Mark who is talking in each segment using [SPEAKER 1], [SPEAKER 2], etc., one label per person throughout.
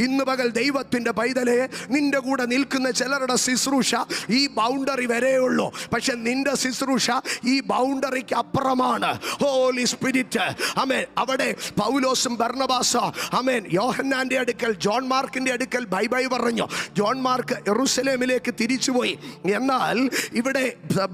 [SPEAKER 1] ഇന്ന് പകൽ ദൈവത്തിൻ്റെ പൈതലെ, നിന്റെ കൂടെ നിൽക്കുന്ന ചിലരുടെ ശുശ്രൂഷ ഈ ബൗണ്ടറി വരെയുള്ളൂ. പക്ഷെ നിന്റെ ശുശ്രൂഷ ഈ ബൗണ്ടറിക്ക് അപ്പുറമാണ്. ഹോളി സ്പിരിറ്റ് ആമേൻ. അവിടെ പൗലോസും ബർന്നബാസും ആമേൻ യോഹന്നാന്റെ അടുക്കൽ, ജോൺ മാർക്കിന്റെ അടുക്കൽ ബൈ ബൈ പറഞ്ഞു. ജോൺ മാർക്ക് യെരൂശലേമിലേക്ക് തിരിച്ചുപോയി. എന്നാൽ ഇവിടെ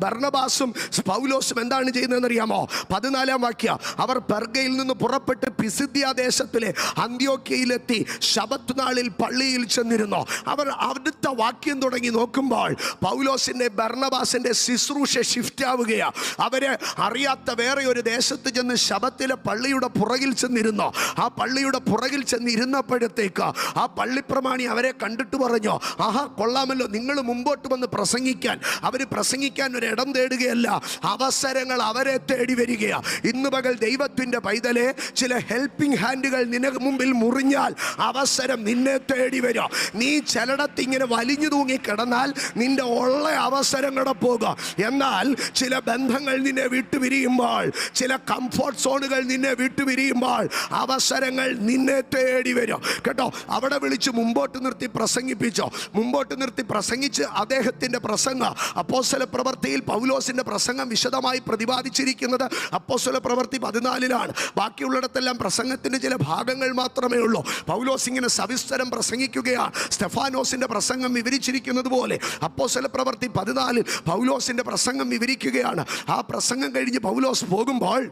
[SPEAKER 1] ബർന്നബാസും പൗലോസും എന്താണ് ചെയ്യുന്നതെന്ന് അറിയാമോ? 14-ാം വാക്യം, അവർ പെർഗയിൽ നിന്ന് പുറപ്പെട്ട് പിസിദ്യ ദേശത്തിലെ അന്ത്യോക്യയിലെത്തി ശബത്ത് നാളിൽ പള്ളിയിൽ ചെന്നിരുന്നു. അവർ അടുത്ത വാക്യം തുടങ്ങി നോക്കുമ്പോൾ പൗലോസിന്റെ ബർന്നബാസിന്റെ ശുശ്രൂഷ ഷിഫ്റ്റ് ആവുകയാണ്. അവരെ അറിയാത്ത വേറെ ഒരു ദേശത്ത് ചെന്ന് ശബത്തിലെ പള്ളിയുടെ പുറകിൽ ചെന്നിരുന്നു. ആ പള്ളിയുടെ പുറകിൽ ചെന്നിരുന്നപ്പോഴത്തേക്ക് ആ പള്ളിപ്രമാണി അവരെ കണ്ടിട്ട് പറഞ്ഞു, ആഹാ കൊള്ളാമല്ലോ, നിങ്ങൾ മുമ്പോട്ട് വന്ന് പ്രസംഗിക്കാൻ. അവർ പ്രസംഗിക്കാൻ ഒരു ഇടം തേടുകയല്ല, അവസരങ്ങൾ അവരെ തേടി വരികയാണ്. ഇന്ന് പകൽ ദൈവത്തിൻ്റെ പൈതലെ, ചില ഹെൽപ്പിംഗ് ഹാൻഡുകൾ നിനക്ക് മുമ്പിൽ മുറിഞ്ഞാൽ അവസരം നിന്നെ തേടി വരും. നീ ചിലടത്ത് ഇങ്ങനെ വലിഞ്ഞു തൂങ്ങി കിടന്നാൽ നിന്റെ ഉള്ള അവസരം കിടപ്പോകുക. എന്നാൽ ചില ബന്ധങ്ങൾ നിന്നെ വിട്ടുപിരിയുമ്പോൾ, ചില കംഫോർട്ട് സോണുകൾ നിന്നെ വിട്ടുപിരിയുമ്പോൾ അവസരങ്ങൾ നിന്നെ തേടി വരും കേട്ടോ. അവിടെ വിളിച്ച് മുമ്പോട്ട് നിർത്തി പ്രസംഗിപ്പിച്ചോ. മുമ്പോട്ട് നിർത്തി പ്രസംഗിച്ച് അദ്ദേഹത്തിൻ്റെ പ്രസംഗം അപ്പോസ്തല പ്രവൃത്തിയിൽ പൗലോസിൻ്റെ പ്രസംഗം വിശദമായി പ്രതിപാദിച്ചിരിക്കുന്നത് അപ്പോസ്തല പ്രവൃത്തി 14-ലാണ്. ബാക്കിയുള്ളിടത്തെല്ലാം പ്രസംഗത്തിൻ്റെ ചില ഭാഗങ്ങൾ മാത്രമേ ഉള്ളൂ. പൗലോസ് ഇങ്ങനെ സവിസ്തരം പ്രസംഗിക്കുകയാണ്. സ്റ്റെഫാനോസിൻ്റെ പ്രസംഗം വിവരിച്ചിരിക്കുന്നത് പോലെ അപ്പോസ്തല പ്രവൃത്തി 14-ൽ പൗലോസിൻ്റെ പ്രസംഗം വിവരിക്കുകയാണ്. ആ പ്രസംഗം കഴിഞ്ഞ് പൗലോസ് പോകുമ്പോൾ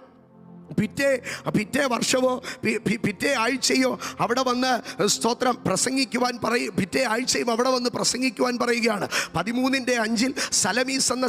[SPEAKER 1] പിറ്റേ വർഷമോ പിറ്റേ ആഴ്ചയോ അവിടെ വന്ന് സ്തോത്രം പ്രസംഗിക്കുവാൻ പിറ്റേ ആഴ്ചയും അവിടെ വന്ന് പ്രസംഗിക്കുവാൻ പറയുകയാണ്. 13-5 സലമീസ് എന്ന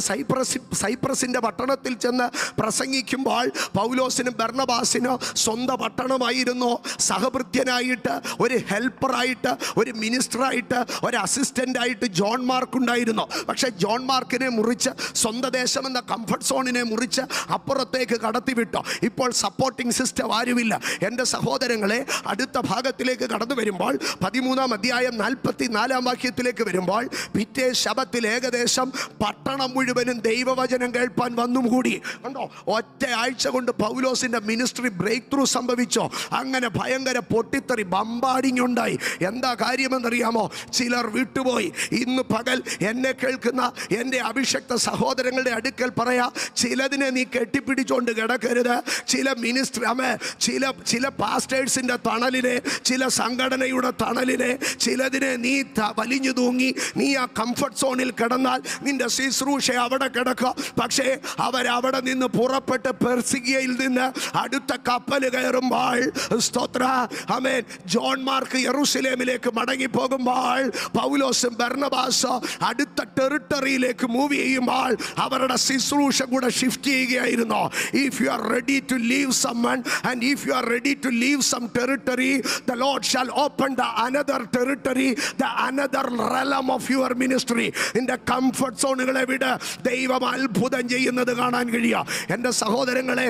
[SPEAKER 1] സൈപ്രസിൻ്റെ പട്ടണത്തിൽ ചെന്ന് പ്രസംഗിക്കുമ്പോൾ പൗലോസിനും ബർന്നബാസിനും സ്വന്തം പട്ടണമായിരുന്നു. സഹഭൃത്യനായിട്ട്, ഒരു ഹെൽപ്പറായിട്ട്, ഒരു മിനിസ്റ്ററായിട്ട്, ഒരു അസിസ്റ്റൻ്റായിട്ട് ജോൺ മാർക്ക് ഉണ്ടായിരുന്നു. പക്ഷേ ജോൺ മാർക്കിനെ മുറിച്ച്, സ്വന്തം ദേശമെന്ന കംഫർട്ട് സോണിനെ മുറിച്ച് അപ്പുറത്തേക്ക് കടത്തിവിട്ടു. ഇപ്പോൾ സപ്പോർട്ടിംഗ് സിസ്റ്റം ആരുമില്ല. എൻ്റെ സഹോദരങ്ങളെ, അടുത്ത ഭാഗത്തിലേക്ക് കടന്നു വരുമ്പോൾ 13-ാം അധ്യായം 44-ാം വാക്യത്തിലേക്ക് വരുമ്പോൾ പിറ്റേ ശബത്തിൽ ഏകദേശം പട്ടണം മുഴുവനും ദൈവവചനം കേൾപ്പാൻ വന്നുകൂടി. കണ്ടോ, ഒറ്റ ആഴ്ച കൊണ്ട് പൗലോസിൻ്റെ മിനിസ്ട്രി ബ്രേക്ക് ത്രൂ സംഭവിച്ചോ. അങ്ങനെ ഭയങ്കര പൊട്ടിത്തെറി, ബമ്പാടിങ് ഉണ്ടായി. എന്താ കാര്യമെന്നറിയാമോ? ചിലർ വിട്ടുപോയി. ഇന്ന് പകൽ എന്നെ കേൾക്കുന്ന എൻ്റെ അഭിഷക്ത സഹോദരങ്ങളുടെ അടുക്കൽ പറയാ, ചിലതിനെ നീ കെട്ടിപ്പിടിച്ചുകൊണ്ട് കിടക്കരുത്. ചില മിനിസ്ട്രി ചില പാസ്റ്റേഴ്സിൻ്റെ തണലിനെ, ചില സംഘടനയുടെ തണലിനെ, ചിലതിനെ നീ വലിഞ്ഞു തൂങ്ങി നീ ആ കംഫർട്ട് സോണിൽ കിടന്നാൽ നിന്റെ ശുശ്രൂഷ അവിടെ കിടക്കുക. പക്ഷേ അവരവിടെ നിന്ന് പുറപ്പെട്ട് പെർസിഗിയയിൽ നിന്ന് അടുത്ത കപ്പൽ കയറുമ്പോൾ, സ്തോത്ര ആമേൻ, ജോൺ മാർക്ക് യെരൂശലേമിലേക്ക് മടങ്ങി പോകുമ്പോൾ പൗലോസും ബർന്നബാസും അടുത്ത ടെറിട്ടറിയിലേക്ക് മൂവ് ചെയ്യുമ്പോൾ അവരുടെ ശുശ്രൂഷ കൂടെ ഷിഫ്റ്റ് ചെയ്യുകയായിരുന്നു. If you are ready to leave someone, and if you are ready to leave some territory, the Lord shall open the another territory, the another realm of your ministry. In the comfort zone കളെ വിട് ദൈവം അത്ഭുതം ചെയ്യുന്നത് കാണാൻ കഴിയുക. എൻ്റെ സഹോദരങ്ങളെ,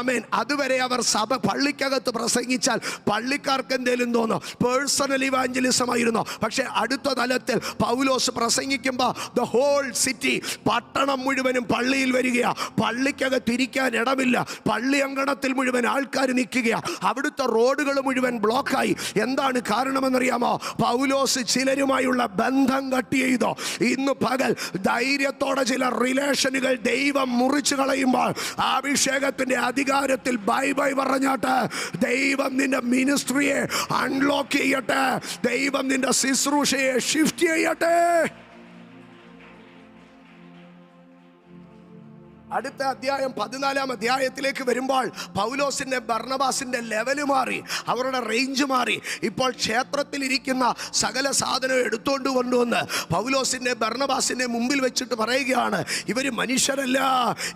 [SPEAKER 1] ആമേൻ, അതുവരെ അവർ പള്ളിക്കകത്ത് പ്രസംഗിച്ചാൽ പള്ളിക്കാർക്ക് എന്തെങ്കിലും തോന്നും, പേഴ്സണൽ ഇവാഞ്ചലിസം ആയിരുന്നു. പക്ഷേ അടുത്ത തലത്തിൽ പൗലോസ് പ്രസംഗിക്കുമ്പോൾ ദ ഹോൾ സിറ്റി, പട്ടണം മുഴുവനും പള്ളിയിൽ വരികയാണ്. പള്ളിക്കകത്ത് ഇരിക്കാൻ ഇടമില്ല. പള്ളി അങ്കണത്തിൽ മുഴുവൻ ആൾക്കാർ നിൽക്കുകയാണ്. അവിടുത്തെ റോഡുകൾ മുഴുവൻ ബ്ലോക്കായി. എന്താണ് കാരണമെന്നറിയാമോ? പൗലോസ് ചിലരുമായുള്ള ബന്ധം കട്ട് ചെയ്തു. ഇന്ന് പകൽ ധൈര്യത്തോടെ ചില റിലേഷനുകൾ ദൈവം മുറിച്ചു കളയുമ്പോൾ അഭിഷേകത്തിന്റെ അധികാരത്തിൽ ബൈ ബൈ പറഞ്ഞാട്ട് ദൈവം നിന്റെ മിനിസ്ട്രിയെ അൺലോക്ക് ചെയ്യട്ടെ. ദൈവം നിന്റെ ശുശ്രൂഷയെ ഷിഫ്റ്റ് ചെയ്യട്ടെ. അടുത്ത അധ്യായം 14-ാം അധ്യായത്തിലേക്ക് വരുമ്പോൾ പൗലോസിൻ്റെ ബർന്നബാസിൻ്റെ ലെവല് മാറി, അവരുടെ റേഞ്ച് മാറി. ഇപ്പോൾ ക്ഷേത്രത്തിൽ ഇരിക്കുന്ന സകല സാധനം എടുത്തുകൊണ്ട് കൊണ്ടുവന്ന് പൗലോസിൻ്റെ ബർന്നബാസിൻ്റെ മുമ്പിൽ വെച്ചിട്ട് പറയുകയാണ്, ഇവർ മനുഷ്യരല്ല,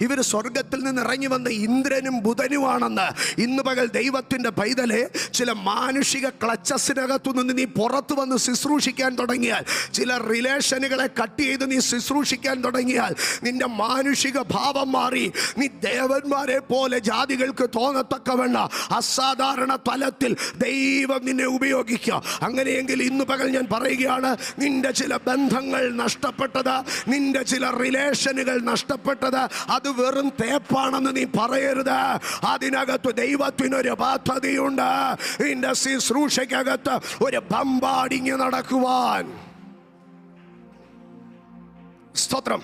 [SPEAKER 1] ഇവർ സ്വർഗത്തിൽ നിന്ന് ഇറങ്ങി വന്ന ഇന്ദ്രനും ബുധനുമാണെന്ന്. ഇന്ന് പകൽ ദൈവത്തിൻ്റെ പൈതലെ, ചില മാനുഷിക ക്ലച്ചസിനകത്തു നിന്ന് നീ പുറത്തു വന്ന് ശുശ്രൂഷിക്കാൻ തുടങ്ങിയാൽ, ചില റിലേഷനുകളെ കട്ട് ചെയ്ത് നീ ശുശ്രൂഷിക്കാൻ തുടങ്ങിയാൽ, നിന്റെ മാനുഷിക ഭാവം ഭാവം മാറി. നീ ദേവന്മാരെ പോലെ ജാതികൾക്ക് തോന്നത്തക്കവണ്ണ അസാധാരണ തലത്തിൽ ദൈവം നിന്നെ ഉപയോഗിക്കുക. അങ്ങനെയെങ്കിൽ ഇന്ന് പകൽ ഞാൻ പറയുകയാണ്, നിന്റെ ചില ബന്ധങ്ങൾ നഷ്ടപ്പെട്ടത്, നിന്റെ ചില റിലേഷനുകൾ നഷ്ടപ്പെട്ടത്, അത് വെറും തേപ്പാണെന്ന് നീ പറയരുത്. അതിനകത്ത് ദൈവത്തിനൊരു പദ്ധതിയുണ്ട്. നിന്റെ ശുശ്രൂഷയ്ക്കകത്ത് ഒരു ബമ്പാടിങ് നടക്കുവാൻ. സ്തോത്രം.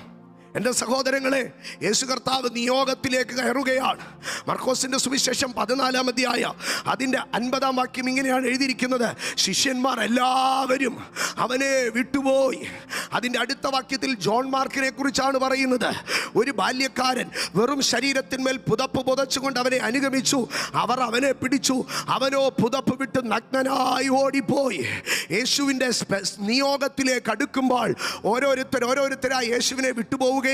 [SPEAKER 1] എൻ്റെ സഹോദരങ്ങളെ, യേശു കർത്താവ് നിയോഗത്തിലേക്ക് കയറുകയാണ്. മർക്കോസിന്റെ സുവിശേഷം 14-ാം അധ്യായം അതിൻ്റെ 50-ാം വാക്യം ഇങ്ങനെയാണ് എഴുതിയിരിക്കുന്നത്: ശിഷ്യന്മാർ എല്ലാവരും അവനെ വിട്ടുപോയി. അതിൻ്റെ അടുത്ത വാക്യത്തിൽ ജോൺ മാർക്കിനെ കുറിച്ചാണ് പറയുന്നത്. ഒരു ബാല്യക്കാരൻ വെറും ശരീരത്തിന്മേൽ പുതപ്പ് പുതച്ചുകൊണ്ട് അവനെ അനുഗമിച്ചു. അവർ അവനെ പിടിച്ചു. അവനോ പുതപ്പ് വിട്ട് നഗ്നനായി ഓടിപ്പോയി. യേശുവിൻ്റെ നിയോഗത്തിലേക്ക് അടുക്കുമ്പോൾ ഓരോരുത്തരായി യേശുവിനെ വിട്ടുപോവുക.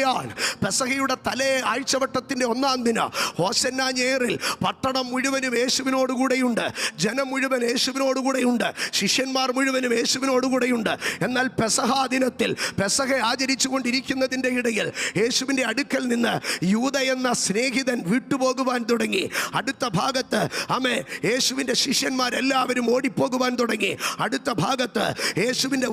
[SPEAKER 1] പെസഹയുടെ തലേ ആഴ്ചവട്ടത്തിന്റെ 1-ാം ദിനം ഹോസന്നാ ഞേറിൽ പട്ടണം മുഴുവനും യേശുവിനോടുകൂടെയുണ്ട്. ജനം മുഴുവൻ യേശുവിനോടുകൂടെയുണ്ട്. ശിഷ്യന്മാർ മുഴുവനും യേശുവിനോടുകൂടെയുണ്ട്. എന്നാൽ പെസഹാ ദിനത്തിൽ പെസഹ ആചരിച്ചു കൊണ്ടിരിക്കുന്നതിൻ്റെ ഇടയിൽ യേശുവിൻ്റെ അടുക്കൽ നിന്ന് യൂദ എന്ന സ്നേഹിതൻ വിട്ടുപോകുവാൻ തുടങ്ങി. അടുത്ത ഭാഗത്ത് യേശുവിൻ്റെ ശിഷ്യന്മാരെല്ലാവരും ഓടിപ്പോകുവാൻ തുടങ്ങി. അടുത്ത ഭാഗത്ത് യേശുവിൻ്റെ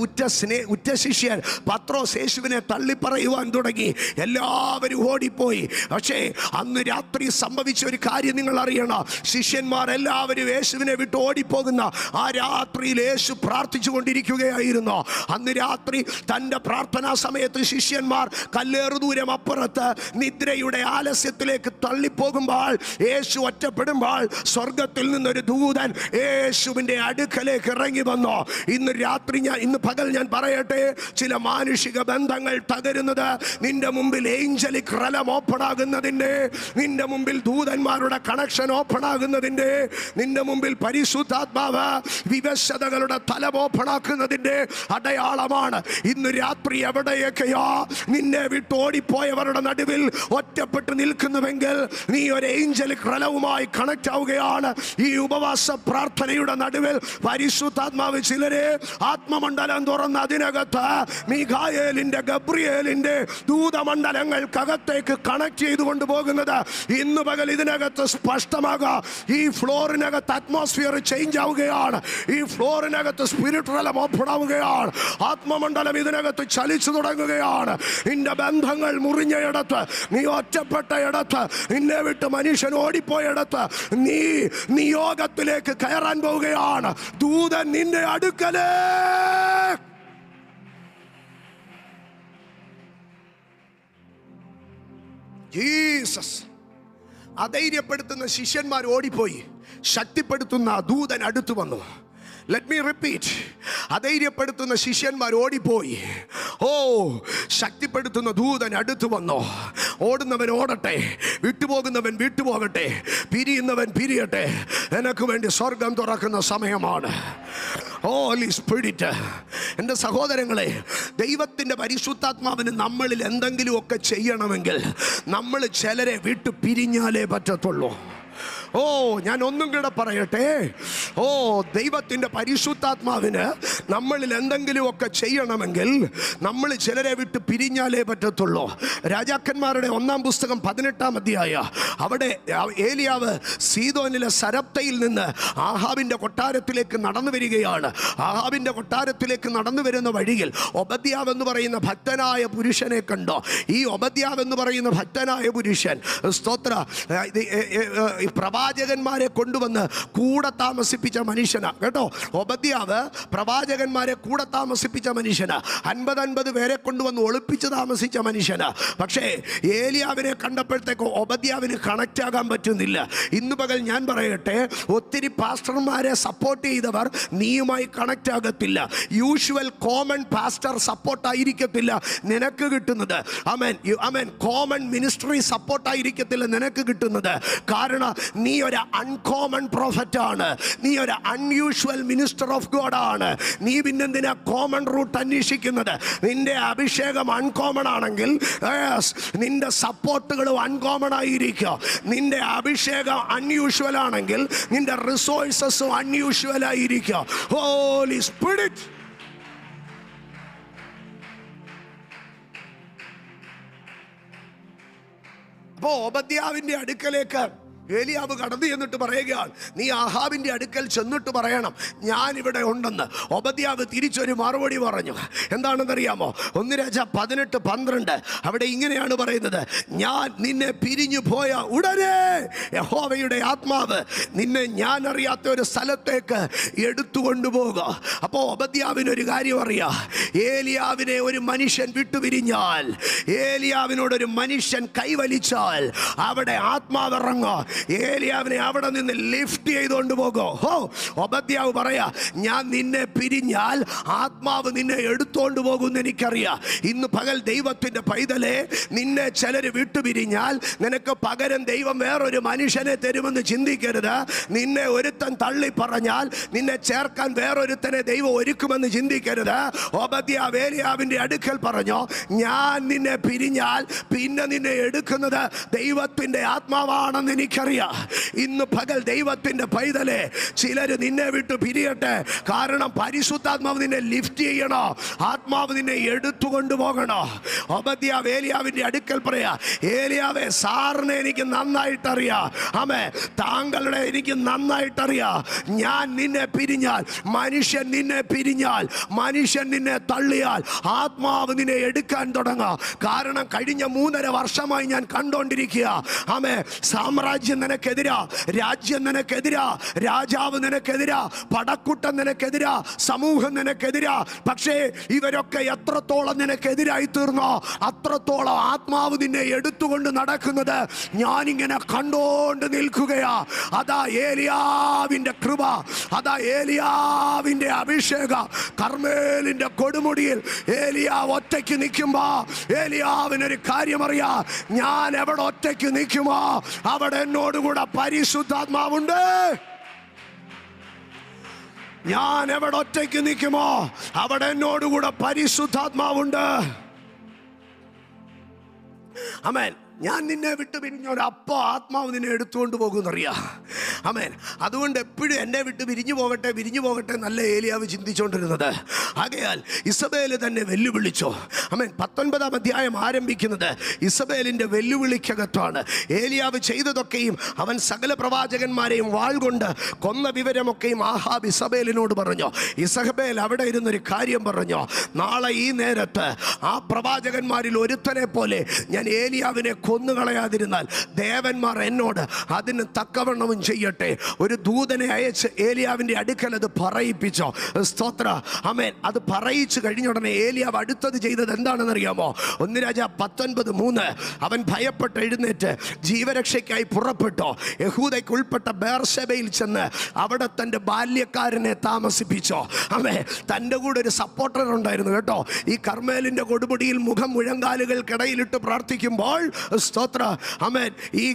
[SPEAKER 1] ഉറ്റ ശിഷ്യൻ പത്രോസ് യേശുവിനെ തള്ളിപ്പറയുവാൻ തുടങ്ങി. എല്ലാവരും ഓടിപ്പോയി. പക്ഷേ അന്ന് രാത്രി സംഭവിച്ച ഒരു കാര്യം നിങ്ങൾ അറിയണം. ശിഷ്യന്മാർ എല്ലാവരും യേശുവിനെ വിട്ട് ഓടിപ്പോകുന്ന ആ രാത്രിയിൽ യേശു പ്രാർത്ഥിച്ചു കൊണ്ടിരിക്കുകയായിരുന്നു. അന്ന് രാത്രി തൻ്റെ പ്രാർത്ഥനാ സമയത്ത് ശിഷ്യന്മാർ കല്ലേറു ദൂരം അപ്പുറത്ത് നിദ്രയുടെ ആലസ്യത്തിലേക്ക് തള്ളിപ്പോകുമ്പോൾ, യേശു ഒറ്റപ്പെടുമ്പോൾ സ്വർഗത്തിൽ നിന്നൊരു ദൂതൻ യേശുവിൻ്റെ അടുക്കലേക്ക് ഇറങ്ങി വന്നു. ഇന്ന് പകൽ ഞാൻ പറയട്ടെ, ചില മാനുഷിക ബന്ധങ്ങൾ തകരുന്നത് നിന്റെ മുമ്പിൽ ഏഞ്ചലിക് റലം ഓപ്പൺ ആകുന്നതിൻ്റെ, നിന്റെ മുമ്പിൽ ദൂതന്മാരുടെ കണക്ഷൻ ഓപ്പൺ ആകുന്നതിൻ്റെ, നിന്റെ മുമ്പിൽ പരിശുദ്ധാത്മാവ് വിവശതകളുടെ തലം ഓപ്പൺ ആക്കുന്നതിൻ്റെ അടയാളമാണ്. ഇന്ന് രാത്രി എവിടെയൊക്കെയോ നിന്നെ വിട്ട് ഓടിപ്പോയവരുടെ നടുവിൽ ഒറ്റപ്പെട്ട് നിൽക്കുന്നുവെങ്കിൽ നീ ഒരു ഏഞ്ചലിക് റലവുമായി കണക്ട് ആവുകയാണ്. ഈ ഉപവാസ പ്രാർത്ഥനയുടെ നടുവിൽ പരിശുദ്ധാത്മാവ് ചിലരെ ആത്മമണ്ഡലം തുറന്ന് അതിനകത്ത് മീഖായേലിന്റെ ഗബ്രിയേലിന്റെ ദൂതമണ്ഡലങ്ങൾക്കകത്തേക്ക് കണക്ട് ചെയ്തുകൊണ്ട് പോകുന്നത് ഇന്ന് പകൽ ഇതിനകത്ത് സ്പഷ്ടമാകാം. ഈ ഫ്ലോറിനകത്ത് അറ്റ്മോസ്ഫിയർ ചേഞ്ച് ആവുകയാണ്. ഈ ഫ്ലോറിനകത്ത് സ്പിരിറ്റ് ഓപ്പൺ ആവുകയാണ്. ആത്മമണ്ഡലം ഇതിനകത്ത് ചലിച്ചു തുടങ്ങുകയാണ്. നിന്റെ ബന്ധങ്ങൾ മുറിഞ്ഞ ഇടത്ത്, നീ ഒറ്റപ്പെട്ട ഇടത്ത്, നിന്നെ വിട്ട് മനുഷ്യൻ ഓടിപ്പോയിടത്ത് നീ നിയോഗത്തിലേക്ക് കയറാൻ പോവുകയാണ്. ദൂതൻ നിന്റെ അടുക്കലേ ജീസസ്. അധൈര്യപ്പെടുത്തുന്ന ശിഷ്യന്മാർ ഓടിപ്പോയി. ശക്തിപ്പെടുത്തുന്ന ദൂതൻ അടുത്തു വന്നു. Let me repeat. അധൈര്യപ്പെടുത്തുന്ന ശിഷ്യന്മാർ ഓടിപ്പോയി. ശക്തിപ്പെടുത്തുന്ന ദൂതൻ അടുത്തു വന്നു. ഓടുന്നവൻ ഓടട്ടെ, വിട്ടുപോകുന്നവൻ വിട്ടുപോകട്ടെ, പിരിയുന്നവൻ പിരിയട്ടെ. എനിക്ക് വേണ്ടി സ്വർഗം തുറക്കുന്ന സമയമാണ്. Holy spirit. എൻ്റെ സഹോദരങ്ങളെ, ദൈവത്തിൻ്റെ പരിശുദ്ധാത്മാവിന് നമ്മളിൽ എന്തെങ്കിലുമൊക്കെ ചെയ്യണമെങ്കിൽ നമ്മൾ ചിലരെ വിട്ടു പിരിഞ്ഞാലേ പറ്റത്തുള്ളൂ. ഞാൻ ഒന്നും കൂടെ പറയട്ടെ. ദൈവത്തിൻ്റെ പരിശുദ്ധാത്മാവിന് നമ്മളിൽ എന്തെങ്കിലുമൊക്കെ ചെയ്യണമെങ്കിൽ നമ്മൾ ചിലരെ വിട്ട് പിരിഞ്ഞാലേ പറ്റത്തുള്ളൂ. രാജാക്കന്മാരുടെ 1-ാം പുസ്തകം 18-ാം അധ്യായം, അവിടെ ഏലിയാവ് സീദോനിലെ സരപ്തയിൽ നിന്ന് ആഹാബിൻ്റെ കൊട്ടാരത്തിലേക്ക് നടന്നു വരികയാണ്. ആഹാബിൻ്റെ കൊട്ടാരത്തിലേക്ക് നടന്നു വരുന്ന വഴിയിൽ ഒബദ്യാവ് എന്ന് പറയുന്ന ഭക്തനായ പുരുഷനെ കണ്ടോ. ഈ ഒബദ്യാവ് എന്ന് പറയുന്ന ഭക്തനായ പുരുഷൻ, സ്തോത്ര, പ്രവാചകന്മാരെ കൊണ്ടുവന്ന് കൂടെ താമസിപ്പിച്ച മനുഷ്യനാ കേട്ടോ. ഒബദ്യാവ് പ്രവാചകന്മാരെ കൂടെ താമസിപ്പിച്ച മനുഷ്യനാ. 50 പേരെ കൊണ്ടുവന്ന് ഒളിപ്പിച്ച് താമസിച്ച മനുഷ്യനാ. പക്ഷേ ഏലിയാവിനെ കണ്ടപ്പോഴത്തേക്ക് ഒബദ്യാവിന് കണക്റ്റ് ആകാൻ പറ്റുന്നില്ല. ഇന്ന് പകൽ ഞാൻ പറയട്ടെ, ഒത്തിരി പാസ്റ്റർമാരെ സപ്പോർട്ട് ചെയ്തവർ നീയുമായി കണക്റ്റ് ആകത്തില്ല. യൂഷ്വൽ കോമൺ പാസ്റ്റർ സപ്പോർട്ടായിരിക്കത്തില്ല നിനക്ക് കിട്ടുന്നത്. കോമൺ മിനിസ്ട്രി സപ്പോർട്ടായിരിക്കത്തില്ല നിനക്ക് കിട്ടുന്നത്. കാരണം നീ ഒരു അൺകോമൺ പ്രോഫറ്റ് ആണ്. നീ ഒരു അൺയൂഷ്വൽ മിനിസ്റ്റർ ഓഫ് ഗോഡ് ആണ്. നീ പിന്നെന്തിനാ കോമൺ റൂട്ട് അന്വേഷിക്കുന്നത്? നിന്റെ അഭിഷേകം അൺകോമൺ ആണെങ്കിൽ നിന്റെ സപ്പോർട്ടുകളും അൺകോമൺ ആയിരിക്കും. നിന്റെ അഭിഷേകം അൺയൂഷ്വൽ ആണെങ്കിൽ നിന്റെ റിസോഴ്സസും അൺയൂഷ്വൽ ആയിരിക്കും. Holy spirit. അപ്പോ ഓബദ്യാവിന്റെ അടുക്കലേക്ക് ഏലിയാവ് കടന്നു ചെന്നിട്ട് പറയുകയാണ്, നീ ആഹാബിന്റെ അടുക്കൽ ചെന്നിട്ട് പറയണം ഞാൻ ഇവിടെ ഉണ്ടെന്ന്. ഓബദ്യാവ് തിരിച്ചൊരു മറുപടി പറഞ്ഞു. എന്താണെന്നറിയാമോ? 1 രാജാ 18:12 അവിടെ ഇങ്ങനെയാണ് പറയുന്നത്, ഞാൻ നിന്നെ പിരിഞ്ഞു പോയ ഉടനെ യഹോവയുടെ ആത്മാവ് നിന്നെ ഞാൻ അറിയാത്ത ഒരു സ്ഥലത്തേക്ക് എടുത്തുകൊണ്ടുപോകുക. അപ്പോൾ ഓബദ്യാവിനൊരു കാര്യം അറിയാം, ഏലിയാവിനെ ഒരു മനുഷ്യൻ വിട്ടുപിരിഞ്ഞാൽ, ഏലിയാവിനോടൊരു മനുഷ്യൻ കൈവലിച്ചാൽ അവിടെ ആത്മാവ് ഇറങ്ങോ, ഏലിയാവിനെ അവിടെ നിന്ന് ലിഫ്റ്റ് ചെയ്തുകൊണ്ട് പോകോ. ഓബദ്യാവ് പറയാ, ഞാൻ നിന്നെ പിരിഞ്ഞാൽ ആത്മാവ് നിന്നെ എടുത്തോണ്ട് പോകുമെന്ന് എനിക്കറിയാം. ഇന്ന് പകൽ ദൈവത്തിന്റെ പൈതലെ, നിന്നെ ചിലര് വിട്ടുപിരിഞ്ഞാൽ നിനക്ക് പകരം ദൈവം വേറൊരു മനുഷ്യനെ തരുമെന്ന് ചിന്തിക്കരുത്. നിന്നെ ഒരുത്തൻ തള്ളി പറഞ്ഞാൽ നിന്നെ ചേർക്കാൻ വേറൊരുത്തനെ ദൈവം ഒരുക്കുമെന്ന് ചിന്തിക്കരുത്. ഓബദ്യാവ് ഏലിയാവിന്റെ അടുക്കൽ പറഞ്ഞു, ഞാൻ നിന്നെ പിരിഞ്ഞാൽ പിന്നെ നിന്നെ എടുക്കുന്നത് ദൈവത്തിന്റെ ആത്മാവാണെന്ന് എനിക്കറിയാം. ഇന്ന് പകൽ ദൈവത്തിന്റെ പൈതലെ, ചിലര് നിന്നെ വിട്ട് പിരിയട്ടെ. കാരണം പരിശുദ്ധാത്മാവ് നിന്നെ ലിഫ്റ്റ് ചെയ്യണോ, ആത്മാവ് നിന്നെ എടുത്തുകൊണ്ട് പോകണോ. ഓബദ്യാവ് ഏലിയാവിന്റെ അടുക്കൽ പറയാ, ഏലിയാവേ, സാറിനെ എനിക്ക് നന്നായിട്ടറിയാം, ആമേ, താങ്കളുടെ എനിക്ക് നന്നായിട്ടറിയാം. ഞാൻ നിന്നെ പിരിഞ്ഞാൽ, മനുഷ്യൻ നിന്നെ പിരിഞ്ഞാൽ, മനുഷ്യൻ നിന്നെ തള്ളിയാൽ ആത്മാവ് നിന്നെ എടുക്കാൻ തുടങ്ങാം. കാരണം കഴിഞ്ഞ 3.5 വർഷമായി ഞാൻ കണ്ടോണ്ടിരിക്കുക, ആമേ, സാമ്രാജ്യം നിനക്കെതിരാ, രാജ്യം നിനക്കെതിരാ, രാജാവ് നിനക്കെതിരാ, പടക്കുട്ടൻ നിനക്കെതിരാ, സമൂഹം നിനക്കെതിരാ. പക്ഷേ ഇവരൊക്കെ എത്രത്തോളം നിനക്കെതിരായി തീർന്നോ അത്രത്തോളം ആത്മാവ് നിന്നെ എടുത്തുകൊണ്ട് നടക്കുന്നത് ഞാനിങ്ങനെ കണ്ടോണ്ട് നിൽക്കുകയാ. അതാ ഏലിയാവിന്റെ കൃപ, അതാ ഏലിയാവിന്റെ അഭിഷേക. കർമ്മേലിന്റെ കൊടുമുടിയിൽ ഏലിയാവ് ഒറ്റയ്ക്ക് നിൽക്കുമ്പോ ഏലിയാവിനൊരു കാര്യമറിയാ, ഞാൻ എവിടെ ഒറ്റയ്ക്ക് നിൽക്കുമോ അവിടെ എന്നോടുകൂടെ പരിശുദ്ധാത്മാവുണ്ട്. ഞാൻ എവിടെ ഒറ്റയ്ക്ക് നിൽക്കുമോ അവിടെ എന്നോടുകൂടെ പരിശുദ്ധാത്മാവുണ്ട്. ആമേൻ. ഞാൻ നിന്നെ വിട്ട് പിരിഞ്ഞ ഒരപ്പോ ആത്മാവ് നിന്നെ എടുത്തുകൊണ്ട് പോകുമെന്നറിയാം. ആമേൻ. അതുകൊണ്ട് എപ്പോഴും എന്നെ വിട്ട് പിരിഞ്ഞു പോകട്ടെ നല്ല ഏലിയാവ് ചിന്തിച്ചുകൊണ്ടിരുന്നത്. ആകയാൽ ഇസബേൽ തന്നെ വെല്ലുവിളിച്ചോ. ആമേൻ. 19-ാം അധ്യായം ആരംഭിക്കുന്നത് ഇസബേലിന്റെ വെല്ലുവിളിക്കകത്താണ്. ഏലിയാവ് ചെയ്തതൊക്കെയും അവൻ സകല പ്രവാചകന്മാരെയും വാൾ കൊണ്ട് കൊന്ന വിവരമൊക്കെയും ആഹാബ് ഇസബേലിനോട് പറഞ്ഞു. ഇസബേൽ അവിടെ ഇരുന്നൊരു കാര്യം പറഞ്ഞു, നാളെ ഈ നേരത്ത് ആ പ്രവാചകന്മാരിൽ ഒരുത്തനെ പോലെ ഞാൻ ഏലിയാവിനെ കൊന്നുകളയാതിരുന്നാൽ ദേവന്മാർ എന്നോട് അതിന് തക്കവണ്ണവും ചെയ്യട്ടെ. ഒരു ദൂതനെ അയച്ച് ഏലിയാവിന്റെ അടുക്കൽ അത് പറയിപ്പിച്ചോ. സ്തോത്ര. ആമേൻ. അത് പറയിച്ചു കഴിഞ്ഞ ഉടനെ ഏലിയാവ് അടുത്തത് ചെയ്തത് എന്താണെന്നറിയാമോ? 1 രാജാ 19:3 അവൻ ഭയപ്പെട്ട് എഴുന്നേറ്റ് ജീവരക്ഷയ്ക്കായി പുറപ്പെട്ടോ യഹൂദയ്ക്ക് ഉൾപ്പെട്ട ബേർശബയിൽ ചെന്ന് അവിടെ തൻ്റെ ബാല്യക്കാരനെ താമസിപ്പിച്ചോ. ആമേ. തൻ്റെ കൂടെ ഒരു സപ്പോർട്ടർ ഉണ്ടായിരുന്നു കേട്ടോ. ഈ കർമ്മേലിന്റെ കൊടുമുടിയിൽ മുഖം മുഴങ്കാലുകൾക്കിടയിലിട്ട് പ്രാർത്ഥിക്കുമ്പോൾ, സ്തോത്ര, ആമേൻ, ഈ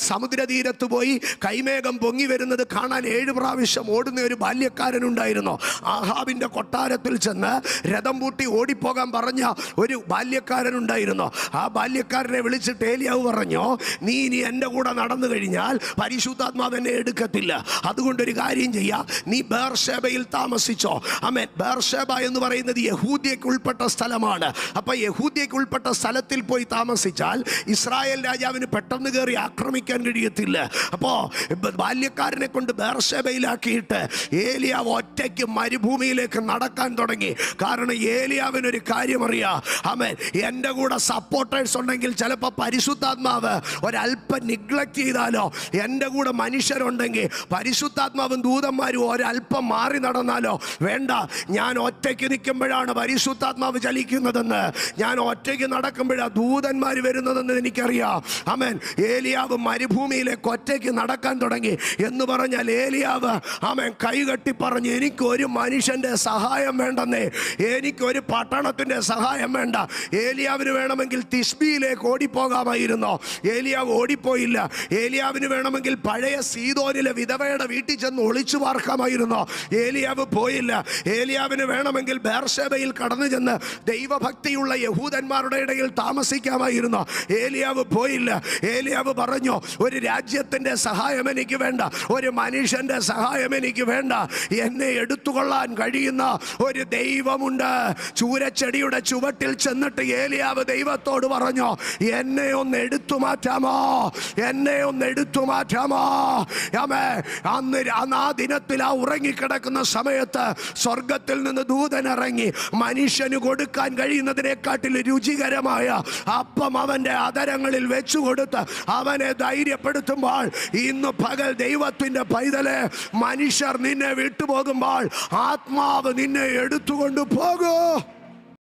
[SPEAKER 1] സമുദ്രതീരത്ത് പോയി കൈമേഘം പൊങ്ങി വരുന്നത് കാണാൻ 7 പ്രാവശ്യം ഓടുന്ന ഒരു ബാല്യക്കാരനുണ്ടായിരുന്നു. ആഹാബിന്റെ കൊട്ടാരത്തിൽ ചെന്ന് രഥം പൂട്ടി ഓടിപ്പോകാൻ പറഞ്ഞ ഒരു ബാല്യക്കാരനുണ്ടായിരുന്നു. ആ ബാല്യക്കാരനെ വിളിച്ചിട്ട് ഏലിയാവ് പറഞ്ഞു, നീ ഇനി എൻ്റെ കൂടെ നടന്നു കഴിഞ്ഞാൽ പരിശുദ്ധാത്മാവ് എന്നെ എടുക്കത്തില്ല. അതുകൊണ്ടൊരു കാര്യം ചെയ്യാം, നീ ബേർശേബയിൽ താമസിച്ചോ. ആമേൻ. ബേർശേബ എന്ന് പറയുന്നത് യഹൂദ്യയ്ക്ക് ഉൾപ്പെട്ട സ്ഥലമാണ്. അപ്പൊ യഹൂദ്യയ്ക്ക് ഉൾപ്പെട്ട സ്ഥലത്തിൽ പോയി താമസിച്ചാൽ ഇസ്രായേൽ രാജാവിന് പെട്ടെന്ന് കയറി ആക്രമിക്കാൻ കഴിയത്തില്ല. അപ്പോ ബാല്യക്കാരനെ കൊണ്ട് ബേർശേബയിലാക്കിയിട്ട് ഏലിയാവ് ഒറ്റയ്ക്ക് മരുഭൂമിയിലേക്ക് നടക്കാൻ തുടങ്ങി. കാരണം ഏലിയാവിനൊരു കാര്യം അറിയാം, ആമേൻ, എൻ്റെ കൂടെ സപ്പോർട്ടേഴ്സ് ഉണ്ടെങ്കിൽ ചിലപ്പോൾ പരിശുദ്ധാത്മാവ് ഒരല്പം നിഗ്ലക്ട് ചെയ്താലോ, എൻ്റെ കൂടെ മനുഷ്യരുണ്ടെങ്കിൽ പരിശുദ്ധാത്മാവും ദൂതന്മാരും ഒരല്പം മാറി നടന്നാലോ, വേണ്ട, ഞാൻ ഒറ്റയ്ക്ക് നിൽക്കുമ്പോഴാണ് പരിശുദ്ധാത്മാവ് ചലിക്കുന്നതെന്ന്, ഞാൻ ഒറ്റയ്ക്ക് നടക്കുമ്പോഴാണ് ദൂതന്മാർ വരുന്നതെന്ന് എനിക്കറിയാം. ആമേൻ. ഏലിയാവ് മരുഭൂമിയിലേക്ക് ഒറ്റയ്ക്ക് നടക്കാൻ തുടങ്ങി എന്ന് പറഞ്ഞാൽ ഏലിയാവ്, ആമേൻ, കൈകെട്ടി പറഞ്ഞു, എനിക്കൊരു മനുഷ്യൻ്റെ സഹായം വേണ്ടെന്നേ, എനിക്കൊരു പട്ടണത്തിൻ്റെ സഹായം വേണ്ട. ഏലിയാവിന് വേണമെങ്കിൽ തിസ്ബിയിലേക്ക് ഓടിപ്പോകാമായിരുന്നോ? ഏലിയാവ് ഓടിപ്പോയില്ല. ഏലിയാവിന് വേണമെങ്കിൽ പഴയ സീദോനിലെ വിധവയുടെ വീട്ടിൽ ചെന്ന് ഒളിച്ചു പാർക്കാമായിരുന്നോ? ഏലിയാവ് പോയില്ല. ഏലിയാവിന് വേണമെങ്കിൽ ബേർശേബയിൽ കടന്നു ചെന്ന് ദൈവഭക്തിയുള്ള യഹൂദന്മാരുടെ ഇടയിൽ താമസിക്കാമായിരുന്നോ? ഏലിയാവ് പോയില്ല. ഏലിയാവ് പറഞ്ഞു, ഒരു രാജ്യത്തിൻ്റെ സഹായം എനിക്ക് വേണ്ട, ഒരു മനുഷ്യൻ്റെ സഹായം എനിക്ക് വേണ്ട, എന്നെ എടുത്തുകൊള്ളാൻ കഴിയുന്ന ഒരു ദൈവമുണ്ട്. ചൂരച്ചെടിയുടെ ചുവട്ടിൽ ചെന്നിട്ട് ഏലിയാവ് ദൈവത്തോട് പറഞ്ഞു, എന്നെ ഒന്ന് എടുത്തു മാറ്റാമോ, എന്നെ ഒന്ന് എടുത്തു മാറ്റാമോ? അന്ന് ആ ദിനത്തിൽ ആ ഉറങ്ങിക്കിടക്കുന്ന സമയത്ത് സ്വർഗത്തിൽ നിന്ന് ദൂതൻ ഇറങ്ങി മനുഷ്യന് കൊടുക്കാൻ കഴിയുന്നതിനെക്കാട്ടിൽ രുചികരമായ അപ്പം അവന്റെ അതരങ്ങളിൽ വെച്ചു കൊടുത്ത് അവനെ ധൈര്യപ്പെടുത്തുമ്പോൾ, ഇന്ന് പകൽ ദൈവത്തിന്റെ പൈതലെ, മനുഷ്യർ നിന്നെ വിട്ടുപോകുമ്പോൾ ആത്മാവ് നിന്നെ എടുത്തുകൊണ്ട് പോകൂ.